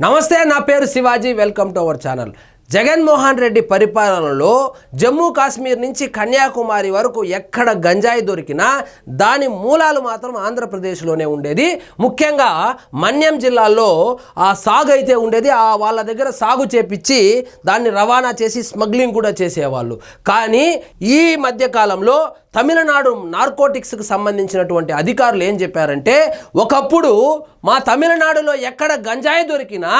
నమస్తే, నా పేరు Shivaji. Welcome to our channel. Jaganmohan Reddy పరిపాలనలో జమ్మూ కాశ్మీర్ నుంచి కన్యాకుమారి వరకు ఎక్కడ గంజాయి దొరికినా దాని మూలాలు మాత్రం ఆంధ్రప్రదేశ్లోనే ఉండేది. ముఖ్యంగా మన్యం జిల్లాలో ఆ సాగు అయితే ఉండేది. వాళ్ళ దగ్గర సాగు చేపించి దాన్ని రవాణా చేసి స్మగ్లింగ్ కూడా చేసేవాళ్ళు. కానీ ఈ మధ్యకాలంలో తమిళనాడు నార్కోటిక్స్కి సంబంధించినటువంటి అధికారులు ఏం చెప్పారంటే, ఒకప్పుడు మా తమిళనాడులో ఎక్కడ గంజాయి దొరికినా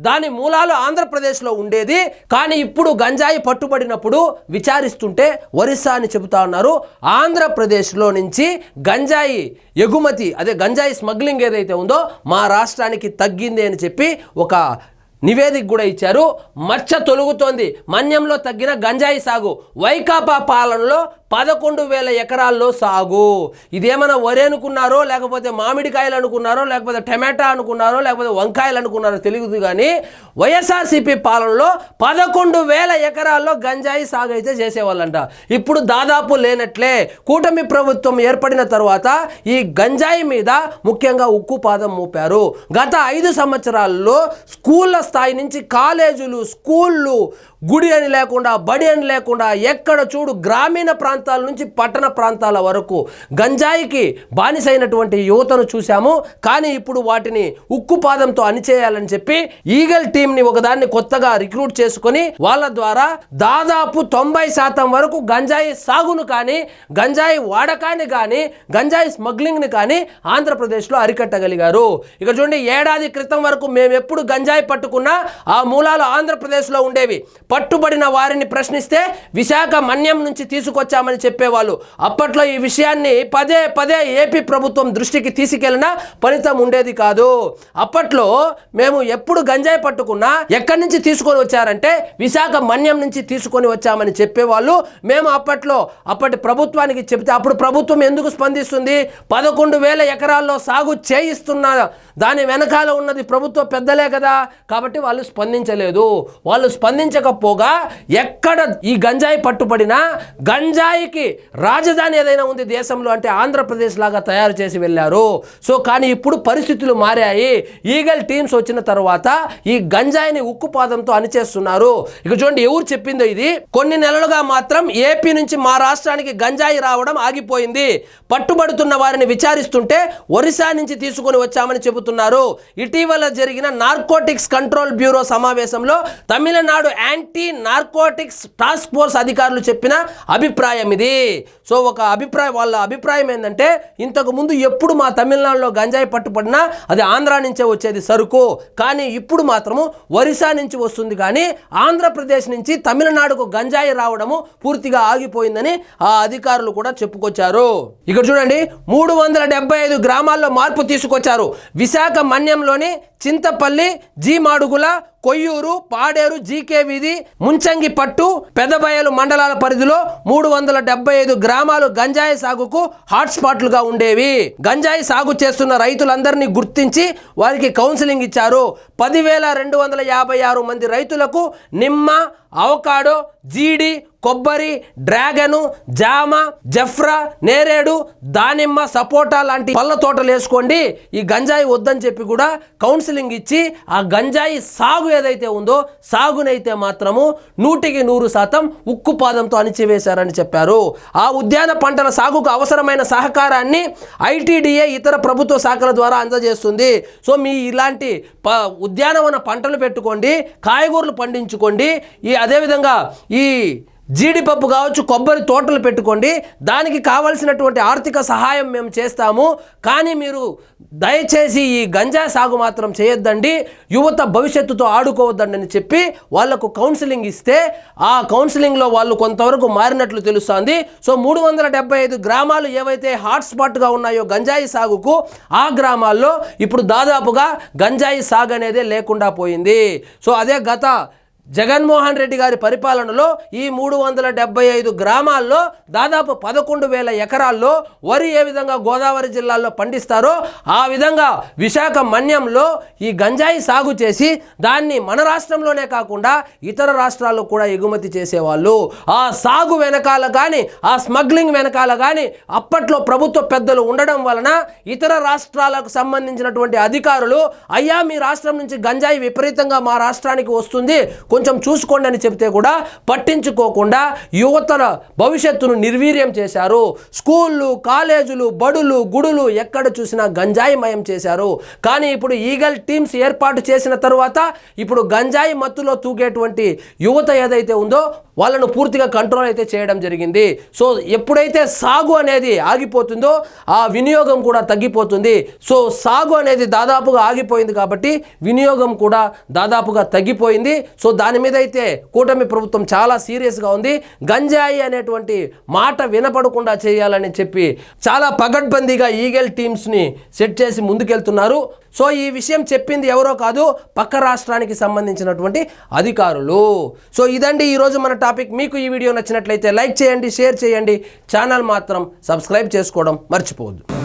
దాని మూలాలు ఆంధ్రప్రదేశ్లో ఉండేది. కానీ ఇప్పుడు గంజాయి పట్టుబడినప్పుడు విచారిస్తుంటే ఒరిస్సా అని చెబుతా ఉన్నారు. ఆంధ్రప్రదేశ్లో నుంచి గంజాయి ఎగుమతి, అదే గంజాయి స్మగ్లింగ్ ఏదైతే ఉందో మా రాష్ట్రానికి తగ్గింది అని చెప్పి ఒక నివేదిక కూడా ఇచ్చారు. మచ్చ తొలుగుతోంది. మన్యంలో తగ్గిన గంజాయి సాగు. వైకాపా పాలనలో 11,000 ఎకరాల్లో సాగు. ఇదేమైనా వరి అనుకున్నారో, లేకపోతే మామిడికాయలు అనుకున్నారో, లేకపోతే టమాటా అనుకున్నారో, లేకపోతే వంకాయలు అనుకున్నారో తెలియదు. కానీ వైఎస్ఆర్సీపీ పాలనలో 11,000 ఎకరాల్లో గంజాయి సాగు అయితే చేసేవాళ్ళంట. ఇప్పుడు దాదాపు లేనట్లే. కూటమి ప్రభుత్వం ఏర్పడిన తర్వాత ఈ గంజాయి మీద ముఖ్యంగా ఉక్కుపాదం మోపారు. గత 5 సంవత్సరాల్లో స్కూళ్ళ స్థాయి నుంచి కాలేజీలు, స్కూళ్ళు, గుడి అని లేకుండా, బడి అని లేకుండా, ఎక్కడ చూడు గ్రామీణ ప్రాంతాల నుంచి పట్టణ ప్రాంతాల వరకు గంజాయికి బానిసైనటువంటి యువతను చూశాము. కానీ ఇప్పుడు వాటిని ఉక్కుపాదంతో అణిచేయాలని చెప్పి ఈగల్ టీంని ఒకదాన్ని కొత్తగా రిక్రూట్ చేసుకొని వాళ్ళ ద్వారా దాదాపు 90% వరకు గంజాయి సాగును కానీ, గంజాయి వాడకాన్ని కానీ, గంజాయి స్మగ్లింగ్ని కానీ ఆంధ్రప్రదేశ్లో అరికట్టగలిగారు. ఇక చూడండి, ఏడాది క్రితం వరకు మేము ఎప్పుడు గంజాయి పట్టుకున్నా ఆ మూలాలు ఆంధ్రప్రదేశ్లో ఉండేవి. పట్టుబడిన వారిని ప్రశ్నిస్తే విశాఖ మన్యం నుంచి తీసుకొచ్చామని చెప్పేవాళ్ళు. అప్పట్లో ఈ విషయాన్ని పదే పదే ఏపీ ప్రభుత్వం దృష్టికి తీసుకెళ్లినా ఫలితం ఉండేది కాదు. అప్పట్లో మేము ఎప్పుడు గంజాయి పట్టుకున్నా ఎక్కడి నుంచి తీసుకొని వచ్చారంటే విశాఖ మన్యం నుంచి తీసుకొని వచ్చామని చెప్పేవాళ్ళు. మేము అప్పటి ప్రభుత్వానికి చెబితే అప్పుడు ప్రభుత్వం ఎందుకు స్పందిస్తుంది? 11,000 ఎకరాల్లో సాగు చేయిస్తున్న దాని వెనకాల ఉన్నది ప్రభుత్వ పెద్దలే కదా. కాబట్టి వాళ్ళు స్పందించలేదు. వాళ్ళు స్పందించకపోగా ఎక్కడ ఈ గంజాయి పట్టుబడినా గంజాయికి రాజధాని ఏదైనా ఉంది దేశంలో అంటే ఆంధ్రప్రదేశ్ లాగా తయారు చేసి వెళ్ళారు. సో కానీ ఇప్పుడు పరిస్థితులు మారాయి. ఈగల్ టీమ్స్ వచ్చిన తర్వాత ఈ గంజాయిని ఉక్కుపాదంతో అణిచేస్తున్నారు. ఇక చూడండి, ఎవరు చెప్పిందో ఇది. కొన్ని నెలలుగా మాత్రం ఏపీ నుంచి మా రాష్ట్రానికి గంజాయి రావడం ఆగిపోయింది. పట్టుబడుతున్న వారిని విచారిస్తుంటే ఒరిస్సా నుంచి తీసుకొని వచ్చామని చెబుతున్నారు. ఇటీవల జరిగిన నార్కోటిక్స్ కంట్రోల్ బ్యూరో సమావేశంలో Tamil Nadu anti narcotics task force అధికారులు చెప్పిన అభిప్రాయం ఇది. సో వాళ్ళ అభిప్రాయం ఏంటంటే, ఇంతకు ముందు ఎప్పుడు మా తమిళనాడులో గంజాయి పట్టుబడినా అది ఆంధ్రా నుంచే వచ్చేది సరుకు. కానీ ఇప్పుడు మాత్రము ఒరిస్సా నుంచి వస్తుంది. కానీ ఆంధ్రప్రదేశ్ నుంచి తమిళనాడుకు గంజాయి రావడము పూర్తిగా ఆగిపోయిందని ఆ అధికారులు కూడా చెప్పుకొచ్చారు. ఇక్కడ చూడండి, 375 గ్రామాల్లో మార్పు తీసుకొచ్చారు. విశాఖ మన్యంలోని చింతపల్లి, జీమాడుగుల, కొయ్యూరు, పాడేరు, జీకే వీధి, ముంచంగిపట్టు, పెదబయలు మండలాల పరిధిలో 375 గ్రామాలు గంజాయి సాగుకు హాట్స్పాట్లుగా ఉండేవి. గంజాయి సాగు చేస్తున్న రైతులందరినీ గుర్తించి వారికి కౌన్సిలింగ్ ఇచ్చారు. 10,256 మంది రైతులకు నిమ్మ, అవకాడో, జీడి, కొబ్బరి, డ్రాగను, జామ, జఫ్రా, నేరేడు, దానిమ్మ, సపోటా లాంటి పళ్ళ తోటలు వేసుకోండి, ఈ గంజాయి వద్దని చెప్పి కూడా కౌన్సిలింగ్ ఇచ్చి ఆ గంజాయి సాగు ఏదైతే ఉందో సాగునైతే మాత్రము 100% ఉక్కుపాదంతో అణిచివేశారని చెప్పారు. ఆ ఉద్యాన పంటల సాగుకు అవసరమైన సహకారాన్ని ఐటీడీఏ ఇతర ప్రభుత్వ శాఖల ద్వారా అందజేస్తుంది. సో మీ ఇలాంటి ఉద్యానవన పంటలు పెట్టుకోండి, కాయగూరలు పండించుకోండి, అదేవిధంగా ఈ జీడిపప్పు కావచ్చు, కొబ్బరి తోటలు పెట్టుకోండి, దానికి కావలసినటువంటి ఆర్థిక సహాయం మేము చేస్తాము. కానీ మీరు దయచేసి ఈ గంజా సాగు మాత్రం చేయొద్దండి, యువత భవిష్యత్తుతో ఆడుకోవద్దండి అని చెప్పి వాళ్లకు కౌన్సిలింగ్ ఇస్తే ఆ కౌన్సిలింగ్లో వాళ్ళు కొంతవరకు మారినట్లు తెలుస్తోంది. సో 375 గ్రామాలు ఏవైతే హాట్స్పాట్గా ఉన్నాయో గంజాయి సాగుకు, ఆ గ్రామాల్లో ఇప్పుడు దాదాపుగా గంజాయి సాగు అనేదే లేకుండా పోయింది. సో అదే గత జగన్మోహన్ రెడ్డి గారి పరిపాలనలో ఈ 375 గ్రామాల్లో దాదాపు 11,000 ఎకరాల్లో వరి ఏ విధంగా గోదావరి జిల్లాలో పండిస్తారో ఆ విధంగా విశాఖ మన్యంలో ఈ గంజాయి సాగు చేసి దాన్ని మన రాష్ట్రంలోనే కాకుండా ఇతర రాష్ట్రాల్లో కూడా ఎగుమతి చేసేవాళ్ళు. ఆ సాగు వెనకాల కానీ ఆ స్మగ్లింగ్ వెనకాల కానీ అప్పట్లో ప్రభుత్వ పెద్దలు ఉండడం వలన ఇతర రాష్ట్రాలకు సంబంధించినటువంటి అధికారులు అయ్యా మీ రాష్ట్రం నుంచి గంజాయి విపరీతంగా మా రాష్ట్రానికి వస్తుంది కొంచెం చూసుకోండి అని చెప్తే కూడా పట్టించుకోకుండా యువతల భవిష్యత్తును నిర్వీర్యం చేశారు. స్కూళ్ళు, కాలేజీలు, బడులు, గుడులు ఎక్కడ చూసినా గంజాయి మయం చేశారు. కానీ ఇప్పుడు ఈగల్ టీమ్స్ ఏర్పాటు చేసిన తరువాత ఇప్పుడు గంజాయి మత్తులో తూగేటువంటి యువత ఏదైతే ఉందో వాళ్ళను పూర్తిగా కంట్రోల్ అయితే చేయడం జరిగింది. సో ఎప్పుడైతే సాగు అనేది ఆగిపోతుందో ఆ వినియోగం కూడా తగ్గిపోతుంది. సో సాగు అనేది దాదాపుగా ఆగిపోయింది కాబట్టి వినియోగం కూడా దాదాపుగా తగ్గిపోయింది. సో దాని మీద అయితే కూటమి ప్రభుత్వం చాలా సీరియస్గా ఉంది. గంజాయి అనేటువంటి మాట వినపడకుండా చేయాలని చెప్పి చాలా పగడ్బందీగా ఈగల్ టీమ్స్ని సెట్ చేసి ముందుకెళ్తున్నారు. సో ఈ విషయం చెప్పింది ఎవరో కాదు, పక్క రాష్ట్రానికి సంబంధించినటువంటి అధికారులు. సో ఇదండి ఈరోజు మన టాపిక్. మీకు ఈ వీడియో నచ్చినట్లయితే లైక్ చేయండి, షేర్ చేయండి, ఛానల్ మాత్రం సబ్స్క్రైబ్ చేసుకోవడం మర్చిపోవద్దు.